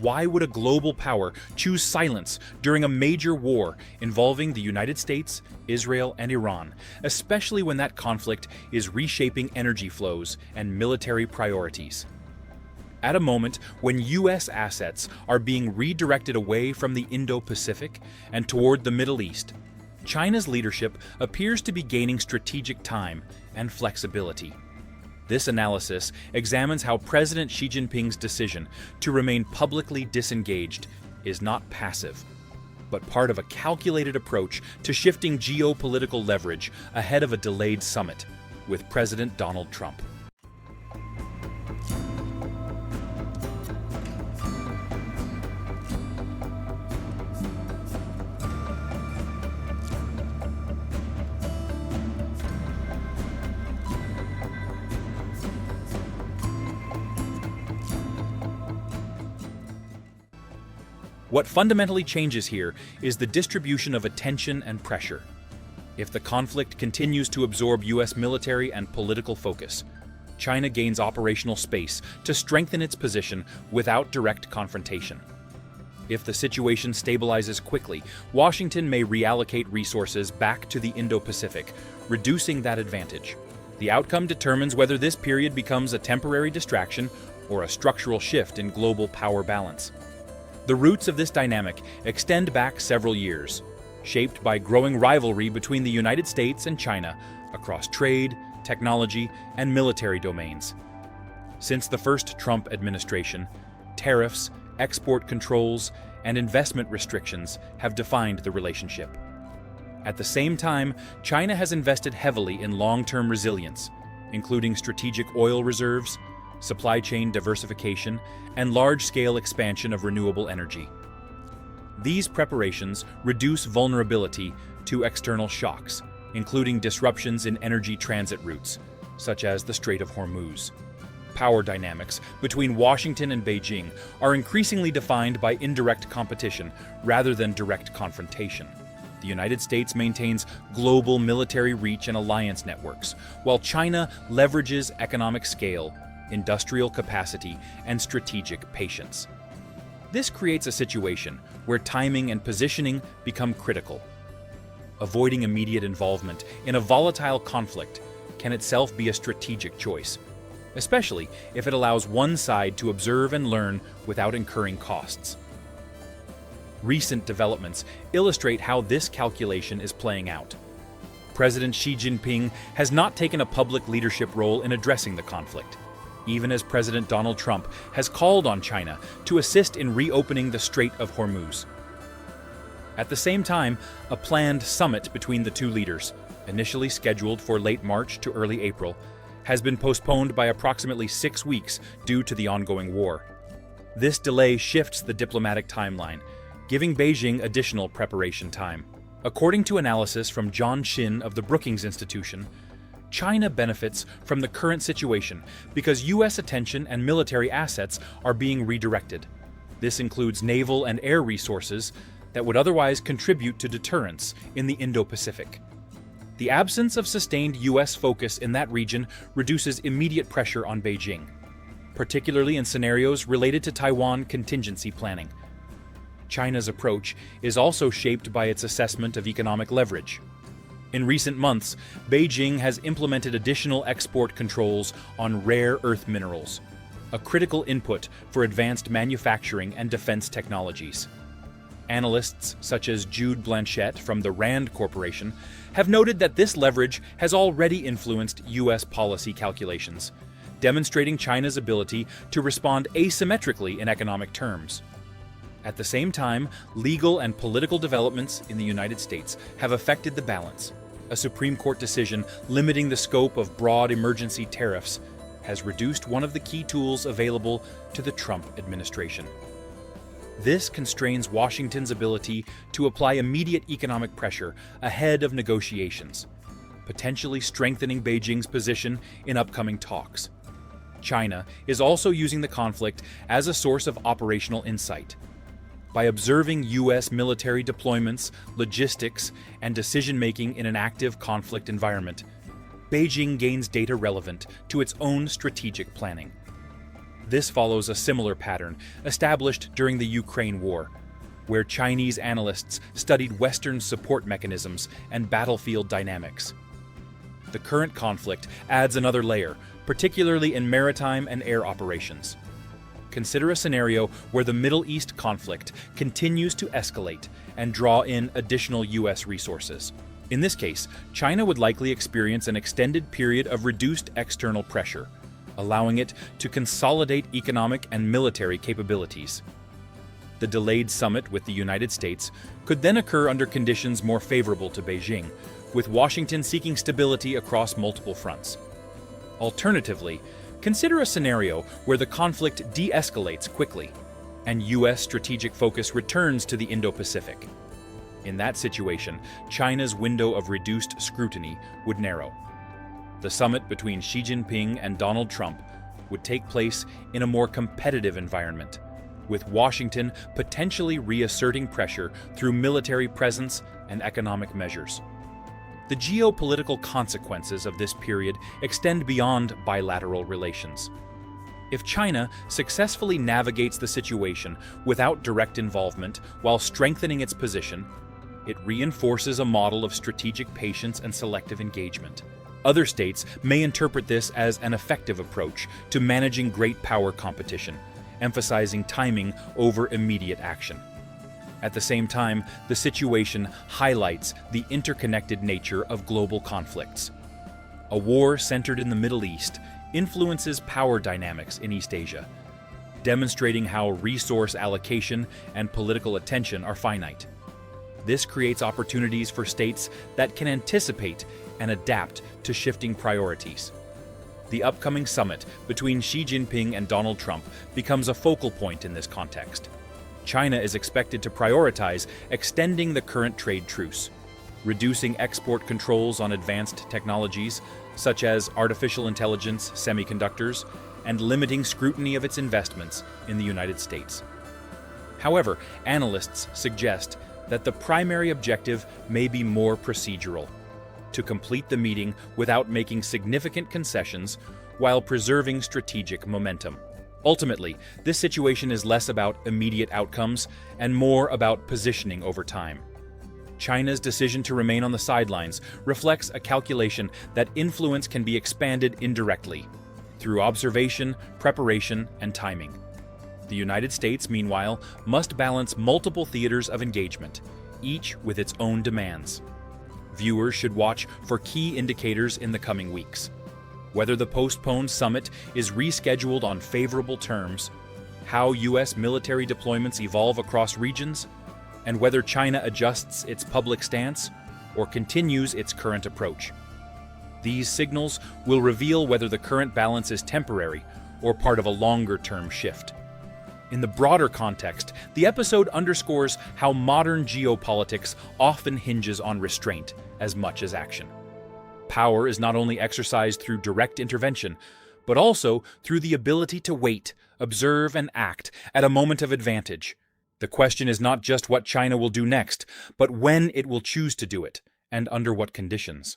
Why would a global power choose silence during a major war involving the United States, Israel, and Iran, especially when that conflict is reshaping energy flows and military priorities? At a moment when U.S. assets are being redirected away from the Indo-Pacific and toward the Middle East, China's leadership appears to be gaining strategic time and flexibility. This analysis examines how President Xi Jinping's decision to remain publicly disengaged is not passive, but part of a calculated approach to shifting geopolitical leverage ahead of a delayed summit with President Donald Trump. What fundamentally changes here is the distribution of attention and pressure. If the conflict continues to absorb U.S. military and political focus, China gains operational space to strengthen its position without direct confrontation. If the situation stabilizes quickly, Washington may reallocate resources back to the Indo-Pacific, reducing that advantage. The outcome determines whether this period becomes a temporary distraction or a structural shift in global power balance. The roots of this dynamic extend back several years, shaped by growing rivalry between the United States and China across trade, technology, and military domains. Since the first Trump administration, tariffs, export controls, and investment restrictions have defined the relationship. At the same time, China has invested heavily in long-term resilience, including strategic oil reserves, supply chain diversification, and large-scale expansion of renewable energy. These preparations reduce vulnerability to external shocks, including disruptions in energy transit routes, such as the Strait of Hormuz. Power dynamics between Washington and Beijing are increasingly defined by indirect competition rather than direct confrontation. The United States maintains global military reach and alliance networks, while China leverages economic scale, industrial capacity, and strategic patience. This creates a situation where timing and positioning become critical. Avoiding immediate involvement in a volatile conflict can itself be a strategic choice, especially if it allows one side to observe and learn without incurring costs. Recent developments illustrate how this calculation is playing out. President Xi Jinping has not taken a public leadership role in addressing the conflict, even as President Donald Trump has called on China to assist in reopening the Strait of Hormuz. At the same time, a planned summit between the two leaders, initially scheduled for late March to early April, has been postponed by approximately 6 weeks due to the ongoing war. This delay shifts the diplomatic timeline, giving Beijing additional preparation time. According to analysis from John Shin of the Brookings Institution, China benefits from the current situation because U.S. attention and military assets are being redirected. This includes naval and air resources that would otherwise contribute to deterrence in the Indo-Pacific. The absence of sustained U.S. focus in that region reduces immediate pressure on Beijing, particularly in scenarios related to Taiwan contingency planning. China's approach is also shaped by its assessment of economic leverage. In recent months, Beijing has implemented additional export controls on rare earth minerals, a critical input for advanced manufacturing and defense technologies. Analysts such as Jude Blanchette from the Rand Corporation have noted that this leverage has already influenced U.S. policy calculations, demonstrating China's ability to respond asymmetrically in economic terms. At the same time, legal and political developments in the United States have affected the balance. A Supreme Court decision limiting the scope of broad emergency tariffs has reduced one of the key tools available to the Trump administration. This constrains Washington's ability to apply immediate economic pressure ahead of negotiations, potentially strengthening Beijing's position in upcoming talks. China is also using the conflict as a source of operational insight. By observing U.S. military deployments, logistics, and decision-making in an active conflict environment, Beijing gains data relevant to its own strategic planning. This follows a similar pattern established during the Ukraine War, where Chinese analysts studied Western support mechanisms and battlefield dynamics. The current conflict adds another layer, particularly in maritime and air operations. Consider a scenario where the Middle East conflict continues to escalate and draw in additional U.S. resources. In this case, China would likely experience an extended period of reduced external pressure, allowing it to consolidate economic and military capabilities. The delayed summit with the United States could then occur under conditions more favorable to Beijing, with Washington seeking stability across multiple fronts. Alternatively, consider a scenario where the conflict de-escalates quickly and U.S. strategic focus returns to the Indo-Pacific. In that situation, China's window of reduced scrutiny would narrow. The summit between Xi Jinping and Donald Trump would take place in a more competitive environment, with Washington potentially reasserting pressure through military presence and economic measures. The geopolitical consequences of this period extend beyond bilateral relations. If China successfully navigates the situation without direct involvement while strengthening its position, it reinforces a model of strategic patience and selective engagement. Other states may interpret this as an effective approach to managing great power competition, emphasizing timing over immediate action. At the same time, the situation highlights the interconnected nature of global conflicts. A war centered in the Middle East influences power dynamics in East Asia, demonstrating how resource allocation and political attention are finite. This creates opportunities for states that can anticipate and adapt to shifting priorities. The upcoming summit between Xi Jinping and Donald Trump becomes a focal point in this context. China is expected to prioritize extending the current trade truce, reducing export controls on advanced technologies such as artificial intelligence, semiconductors, and limiting scrutiny of its investments in the United States. However, analysts suggest that the primary objective may be more procedural: to complete the meeting without making significant concessions while preserving strategic momentum. Ultimately, this situation is less about immediate outcomes and more about positioning over time. China's decision to remain on the sidelines reflects a calculation that influence can be expanded indirectly, through observation, preparation, and timing. The United States, meanwhile, must balance multiple theaters of engagement, each with its own demands. Viewers should watch for key indicators in the coming weeks: whether the postponed summit is rescheduled on favorable terms, how U.S. military deployments evolve across regions, and whether China adjusts its public stance or continues its current approach. These signals will reveal whether the current balance is temporary or part of a longer-term shift. In the broader context, the episode underscores how modern geopolitics often hinges on restraint as much as action. Power is not only exercised through direct intervention, but also through the ability to wait, observe, and act at a moment of advantage. The question is not just what China will do next, but when it will choose to do it, and under what conditions.